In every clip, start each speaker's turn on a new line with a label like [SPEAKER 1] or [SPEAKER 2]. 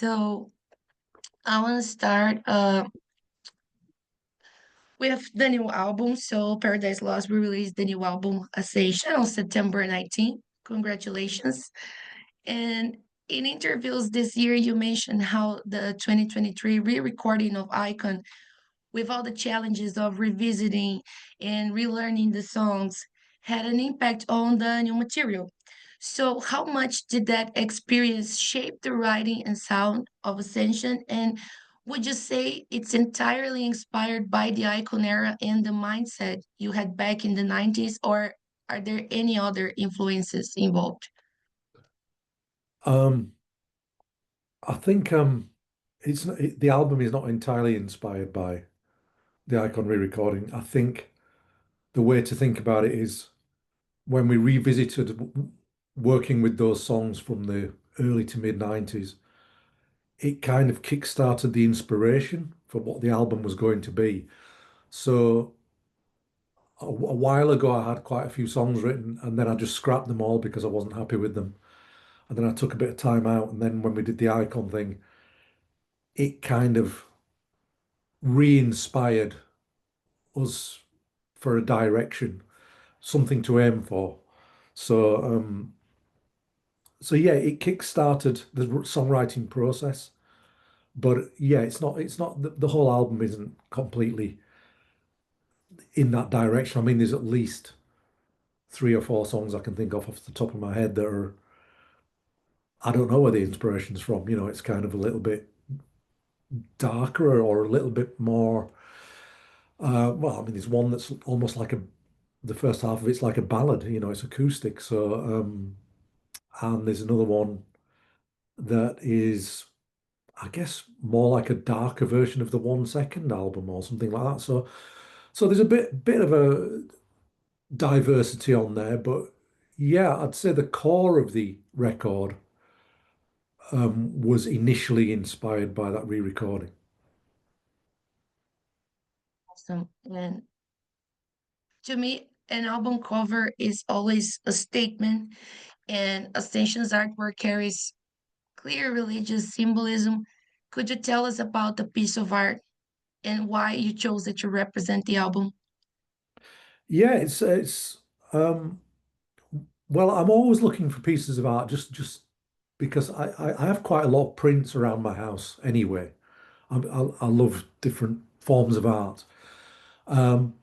[SPEAKER 1] So I want to start with the new album. So Paradise Lost, we released the new album Ascension on September 19th. Congratulations. And in interviews this year, you mentioned how the 2023 re-recording of Icon, with all the challenges of revisiting and relearning the songs, had an impact on the new material. So, how much did that experience shape the writing and sound of Ascension? And would you say it's entirely inspired by the Icon era and the mindset you had back in the 90s, or are there any other influences involved?
[SPEAKER 2] Um, I think the album is not entirely inspired by the Icon re-recording. I think the way to think about it is when we revisited working with those songs from the early to mid 90s, it kind of kick-started the inspiration for what the album was going to be. So a while ago, I had quite a few songs written, and then I just scrapped them all because I wasn't happy with them. And then I took a bit of time out, and then when we did the Icon thing, it kind of re-inspired us for a direction, something to aim for. So, so yeah, it kick-started the songwriting process. But yeah, it's not the whole album isn't completely in that direction. I mean, there's at least three or four songs I can think of off the top of my head that are I don't know where the inspiration's from. It's kind of a little bit darker or a little bit more. Well, I mean, there's one that's almost like the first half of it's like a ballad. It's acoustic. So, and there's another one that is, I guess, more like a darker version of the 1 Second album or something like that. So there's a bit of a diversity on there, but yeah, I'd say the core of the record was initially inspired by that re-recording.
[SPEAKER 1] Awesome. And to me, an album cover is always a statement, and Ascension's artwork carries clear religious symbolism. Could you tell us about the piece of art and why you chose it to represent the album?
[SPEAKER 2] Yeah, it's well, I'm always looking for pieces of art just because I have quite a lot of prints around my house anyway. I love different forms of art. Um,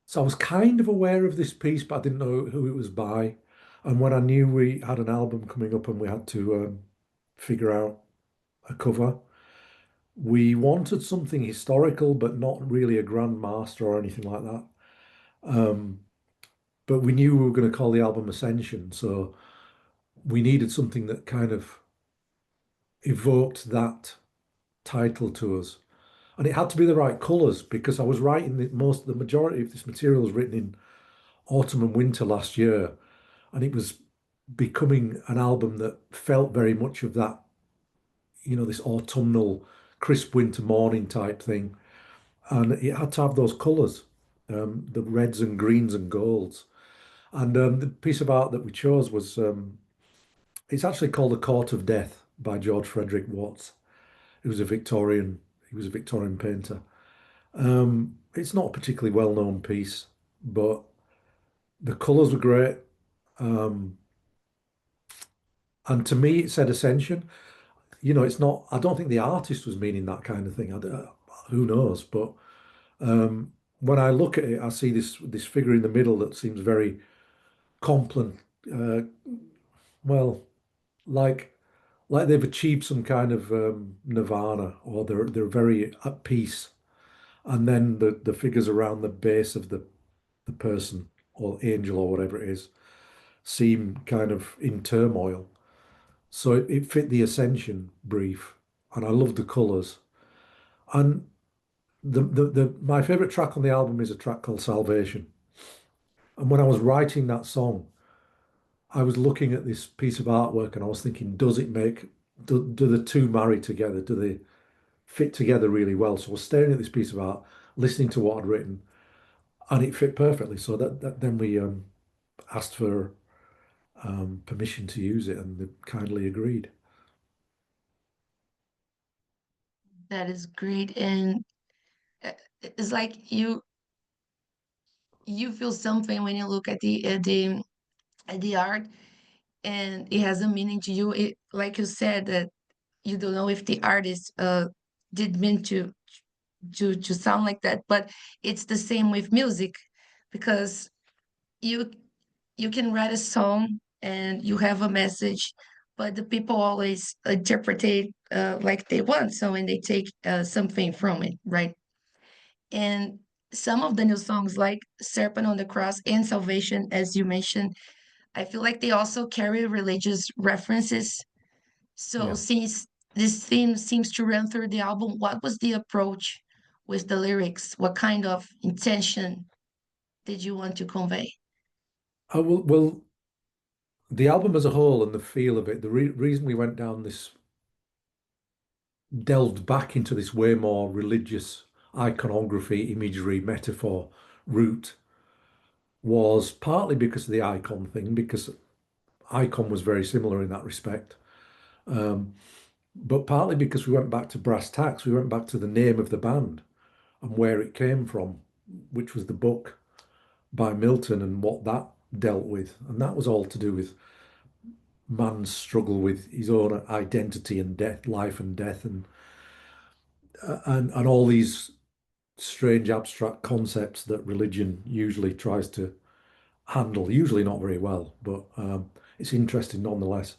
[SPEAKER 2] so I was kind of aware of this piece, but I didn't know who it was by. And when I knew we had an album coming up and we had to figure out a cover, we wanted something historical, but not really a grand master or anything like that. Um, but we knew we were going to call the album Ascension, so we needed something that kind of evoked that title to us. And it had to be the right colours because I was writing the majority of this material was written in autumn and winter last year, and it was becoming an album that felt very much of that, this autumnal, crisp winter morning type thing. And it had to have those colours, the reds and greens and golds. And the piece of art that we chose was it's actually called The Court of Death by George Frederick Watts. He was a Victorian. He was a Victorian painter. It's not a particularly well-known piece, but the colours were great. Um, and to me, it said Ascension. It's not. I don't think the artist was meaning that kind of thing. Who knows? But when I look at it, I see this figure in the middle that seems very complex. Uh, well, like they've achieved some kind of nirvana, or they're very at peace. And then the figures around the base of the person or angel or whatever it is seem kind of in turmoil. So it fit the Ascension brief, and I love the colours. And the my favorite track on the album is a track called Salvation. And when I was writing that song, I was looking at this piece of artwork and I was thinking, do the two marry together? Do they fit together really well? So I was staring at this piece of art, listening to what I'd written, and it fit perfectly. So that then we asked for permission to use it, and they kindly agreed.
[SPEAKER 1] That is great. And uh, it's like you feel something when you look at the art, and it has a meaning to you. It, like you said, that you don't know if the artist did mean to sound like that, but it's the same with music, because you you can write a song and you have a message, but the people always interpret it like they want, so when they take something from it, right? And some of the new songs, like Serpent on the Cross and Salvation, as you mentioned, I feel like they also carry religious references. So
[SPEAKER 2] Yeah.
[SPEAKER 1] since this theme seems to run through the album, what was the approach with the lyrics? What kind of intention did you want to convey?
[SPEAKER 2] Well, the album as a whole and the feel of it, the reason we went down this, delved back into this way more religious iconography, imagery, metaphor route was partly because of the icon thing, because icon was very similar in that respect. Um, but partly because we went back to brass tacks, we went back to the name of the band and where it came from, which was the book by Milton and what that dealt with. And that was all to do with man's struggle with his own identity and death, life and death, and all these strange abstract concepts that religion usually tries to handle, usually not very well, but it's interesting nonetheless.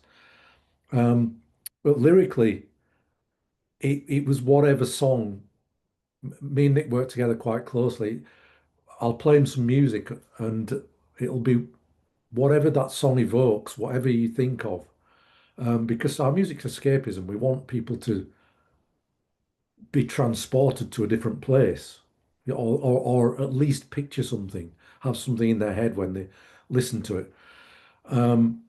[SPEAKER 2] Um, but lyrically, it was whatever song. Me and Nick worked together quite closely. I'll play him some music, and it'll be whatever that song evokes, whatever you think of. Because our music's escapism, we want people to be transported to a different place, or at least picture something, have something in their head when they listen to it. Um,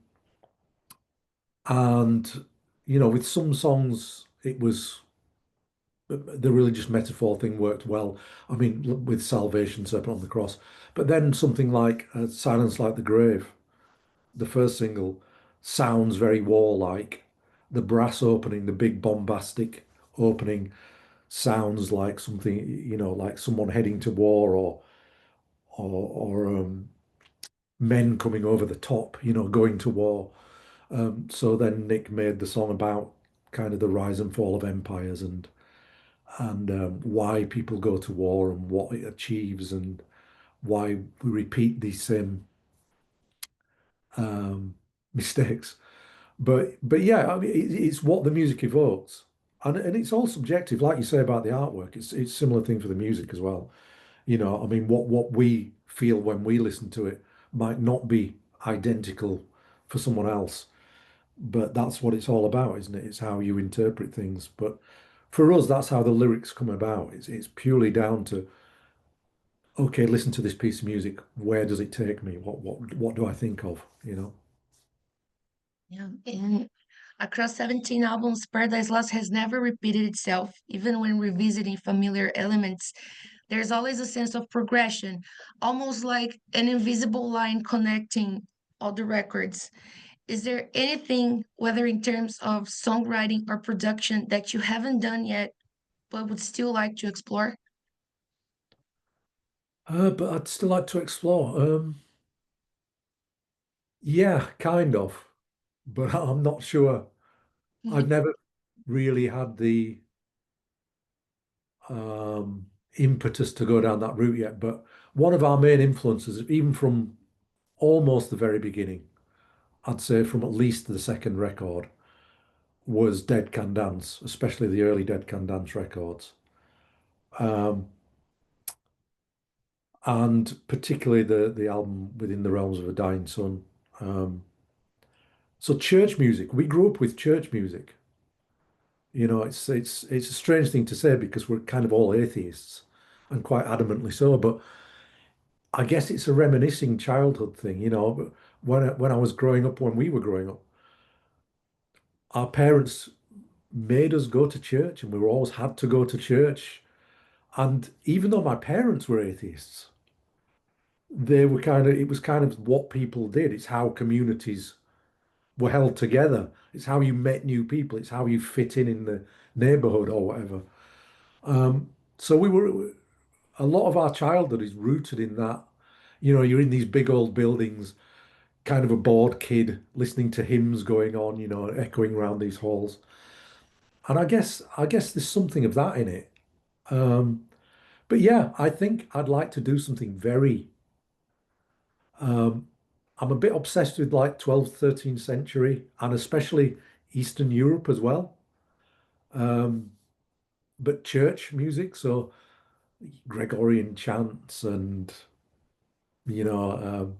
[SPEAKER 2] and with some songs, it was the religious metaphor thing worked well. I mean, with Salvation, Serpent on the Cross, but then something like Silence Like the Grave, the first single, sounds very warlike. The brass opening, the big bombastic opening, sounds like something, like someone heading to war, or men coming over the top, going to war. So then Nick made the song about kind of the rise and fall of empires, and why people go to war and what it achieves, and why we repeat these same um, mistakes. But yeah, I mean, it's what the music evokes, and it's all subjective, like you say about the artwork. It's similar thing for the music as well. I mean, what we feel when we listen to it might not be identical for someone else, but that's what it's all about, isn't it? It's how you interpret things. But for us, that's how the lyrics come about. It's purely down to, okay, listen to this piece of music. Where does it take me? What do I think of?
[SPEAKER 1] Yeah, and across 17 albums, Paradise Lost has never repeated itself. Even when revisiting familiar elements, there's always a sense of progression, almost like an invisible line connecting all the records. Is there anything, whether in terms of songwriting or production, that you haven't done yet but would still like to explore?
[SPEAKER 2] But I'd still like to explore. Yeah, kind of, but I'm not sure. I've never really had the impetus to go down that route yet. But one of our main influences, even from almost the very beginning, I'd say from at least the second record, was Dead Can Dance, especially the early Dead Can Dance records. Um, and particularly the album Within the Realms of a Dying Sun. Um, so church music, we grew up with church music. It's a strange thing to say because we're kind of all atheists and quite adamantly so, but I guess it's a reminiscing childhood thing. When I was growing up, when we were growing up, our parents made us go to church, and we were always had to go to church. And even though my parents were atheists, it was kind of what people did. It's how communities were held together. It's how you met new people. It's how you fit in the neighborhood or whatever. So we were a lot of our childhood is rooted in that. You know, you're in these big old buildings, kind of a bored kid listening to hymns going on, you know, echoing around these halls. And I guess there's something of that in it. Um, but yeah, I think I'd like to do something very I'm a bit obsessed with like 12th, 13th century and especially Eastern Europe as well. Um, but church music, so Gregorian chants and you know,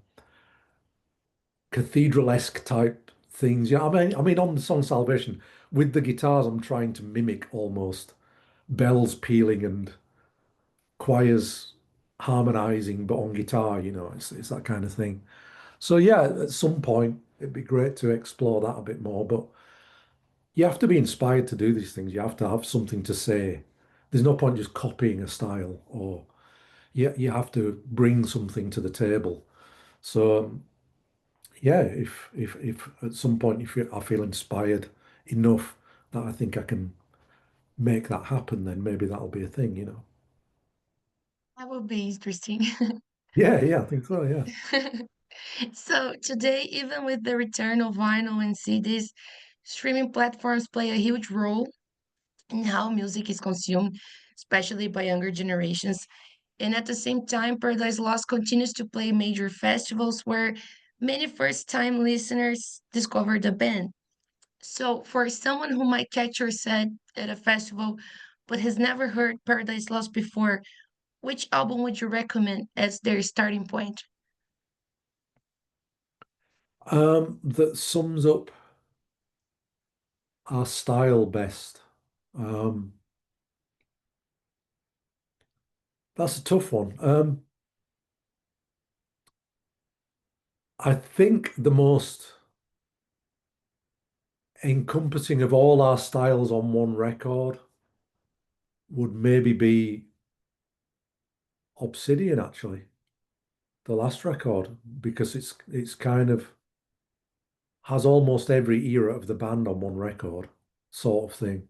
[SPEAKER 2] cathedral-esque type things. Yeah, I mean, on the song Salvation, with the guitars, I'm trying to mimic almost bells pealing and choirs harmonizing, but on guitar. You know, it's that kind of thing. So yeah, at some point, it'd be great to explore that a bit more. But you have to be inspired to do these things. You have to have something to say. There's no point just copying a style, or you have to bring something to the table. So yeah, if at some point I feel inspired enough that I think I can make that happen, then maybe that'll be a thing, you know.
[SPEAKER 1] That would be interesting.
[SPEAKER 2] Yeah, yeah, I think so. Yeah,
[SPEAKER 1] So today, even with the return of vinyl and CDs, streaming platforms play a huge role in how music is consumed, especially by younger generations. And at the same time, Paradise Lost continues to play major festivals where many first-time listeners discover the band. So, for someone who might catch your set at a festival but has never heard Paradise Lost before, which album would you recommend as their starting point?
[SPEAKER 2] that sums up our style best. Um, that's a tough one. I think the most encompassing of all our styles on one record would maybe be Obsidian, actually, the last record, because it's kind of has almost every era of the band on one record, sort of thing.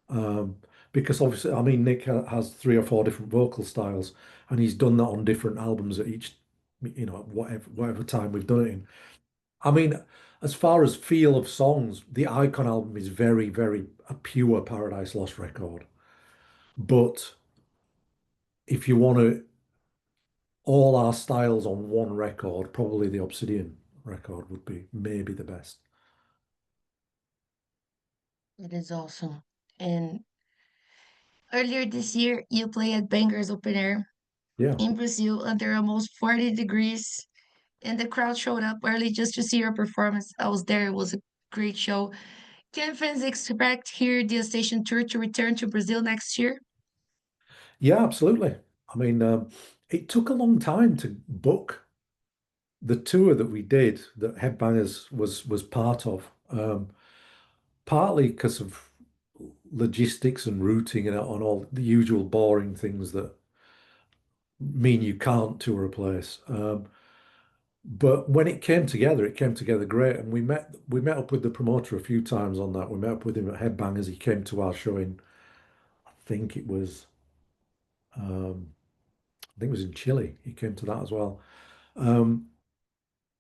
[SPEAKER 2] Um, because obviously, I mean, Nick has three or four different vocal styles, and he's done that on different albums at each, you know, whatever time we've done it in. I mean, as far as feel of songs, the Icon album is very, very a pure Paradise Lost record. But if you want to all our styles on one record, probably the Obsidian record would be maybe the best.
[SPEAKER 1] It is awesome. And earlier this year, you played at Bangers Open Air
[SPEAKER 2] Yeah.
[SPEAKER 1] in Brazil under almost 40 degrees, and the crowd showed up early just to see your performance. I was there. It was a great show. Can fans expect here the Ascension tour to return to Brazil next year?
[SPEAKER 2] Yeah, absolutely. I mean, it took a long time to book the tour that we did that Headbangers was part of. Partly because of logistics and routing and on all the usual boring things that mean you can't tour a place. But when it came together great, and we met up with the promoter a few times on that. We met up with him at Headbangers. He came to our show in, I think it was, I think it was in Chile. He came to that as well, um,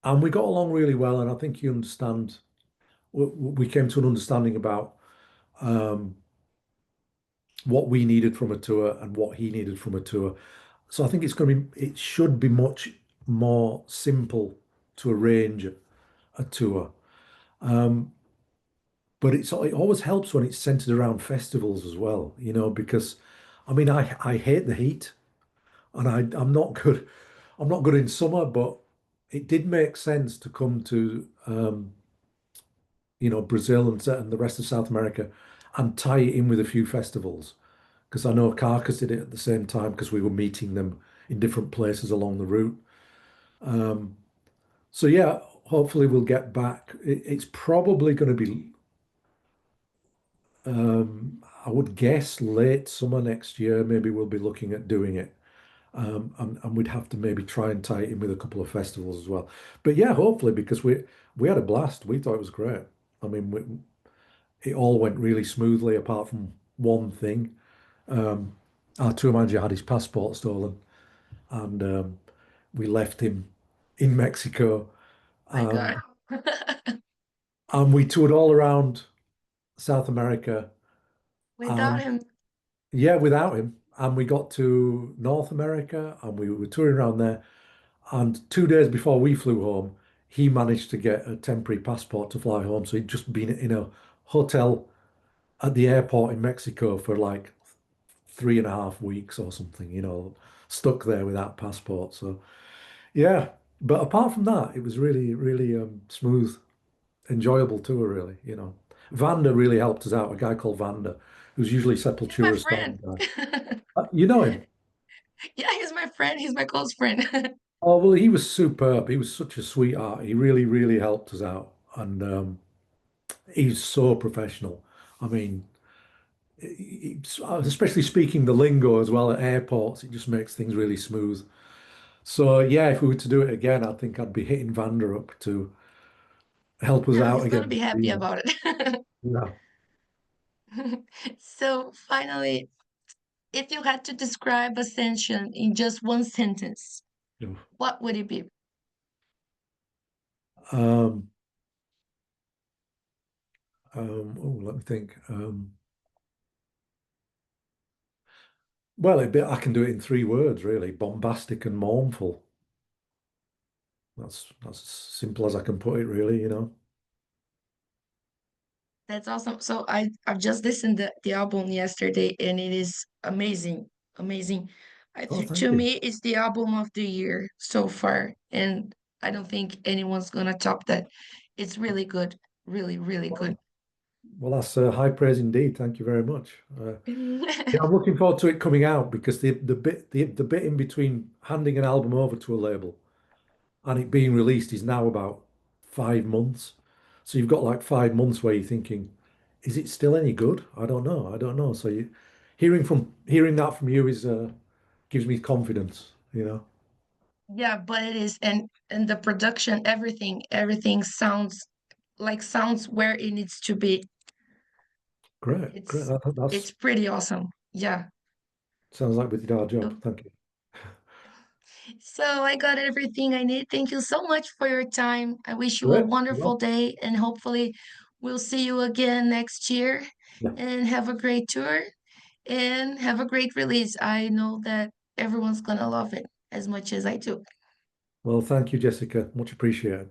[SPEAKER 2] and we got along really well. And I think you understand. We came to an understanding about um, what we needed from a tour and what he needed from a tour. So I think it should be much more simple to arrange a tour. Um, but it always helps when it's centered around festivals as well, you know, because I mean I hate the heat and I'm not good. I'm not good in summer, but it did make sense to come to you know, Brazil and the rest of South America and tie it in with a few festivals. Because I know Carcass did it at the same time because we were meeting them in different places along the route. So yeah, hopefully we'll get back. It's probably going to be, I would guess, late summer next year. Maybe we'll be looking at doing it. And we'd have to maybe try and tie it in with a couple of festivals as well. But yeah, hopefully because we had a blast. We thought it was great. I mean, it all went really smoothly apart from one thing. Um, our tour manager had his passport stolen, and we left him in Mexico,
[SPEAKER 1] My
[SPEAKER 2] and
[SPEAKER 1] God.
[SPEAKER 2] we toured all around South America,
[SPEAKER 1] Without
[SPEAKER 2] and
[SPEAKER 1] him.
[SPEAKER 2] yeah, without him. And we got to North America, and we were touring around there. And 2 days before we flew home, he managed to get a temporary passport to fly home. So he'd just been in a hotel at the airport in Mexico for like 3.5 weeks or something, stuck there without passport. So yeah, but apart from that, it was really, really smooth, enjoyable tour, really. Vanda really helped us out. A guy called Vanda, who's usually
[SPEAKER 1] He's my
[SPEAKER 2] Sepultura's
[SPEAKER 1] friend.
[SPEAKER 2] sound guy. You know him?
[SPEAKER 1] Yeah, he's my friend. He's my close friend.
[SPEAKER 2] Oh, well, he was superb. He was such a sweetheart. He really, really helped us out. And he's so professional. I mean, especially speaking the lingo as well at airports, it just makes things really smooth. So, yeah, if we were to do it again, I think I'd be hitting Vander up to help us
[SPEAKER 1] Yeah,
[SPEAKER 2] out
[SPEAKER 1] he's gonna
[SPEAKER 2] again.
[SPEAKER 1] be happy
[SPEAKER 2] Yeah.
[SPEAKER 1] about it.
[SPEAKER 2] Yeah.
[SPEAKER 1] So finally, if you had to describe Ascension in just one sentence,
[SPEAKER 2] Yeah.
[SPEAKER 1] what would it be?
[SPEAKER 2] Um, let me think. Well, I can do it in 3 words, really. Bombastic and mournful. That's as simple as I can put it, really.
[SPEAKER 1] That's awesome. So I've just listened to the album yesterday and it is amazing. Amazing.
[SPEAKER 2] Oh, thank
[SPEAKER 1] To
[SPEAKER 2] you.
[SPEAKER 1] me, it's the album of the year so far. And I don't think anyone's gonna top that. It's really good. Really, really good.
[SPEAKER 2] Well, that's high praise indeed. Thank you very much. Yeah, I'm looking forward to it coming out because the bit in between handing an album over to a label and it being released is now about 5 months. So you've got like 5 months where you're thinking, is it still any good? I don't know. I don't know. So hearing that from you is gives me confidence.
[SPEAKER 1] Yeah, but it is, and the production, everything sounds where it needs to be.
[SPEAKER 2] Great, great.
[SPEAKER 1] It's
[SPEAKER 2] That's
[SPEAKER 1] it's pretty awesome. Yeah.
[SPEAKER 2] sounds like we did our job.
[SPEAKER 1] So
[SPEAKER 2] Thank you.
[SPEAKER 1] so I got everything I need. Thank you so much for your time. I wish you a
[SPEAKER 2] Great.
[SPEAKER 1] wonderful
[SPEAKER 2] Well,
[SPEAKER 1] day and hopefully we'll see you again next year
[SPEAKER 2] yeah.
[SPEAKER 1] and have a great tour and have a great release. I know that everyone's gonna love it as much as I do.
[SPEAKER 2] Well, thank you, Jessica. Much appreciated.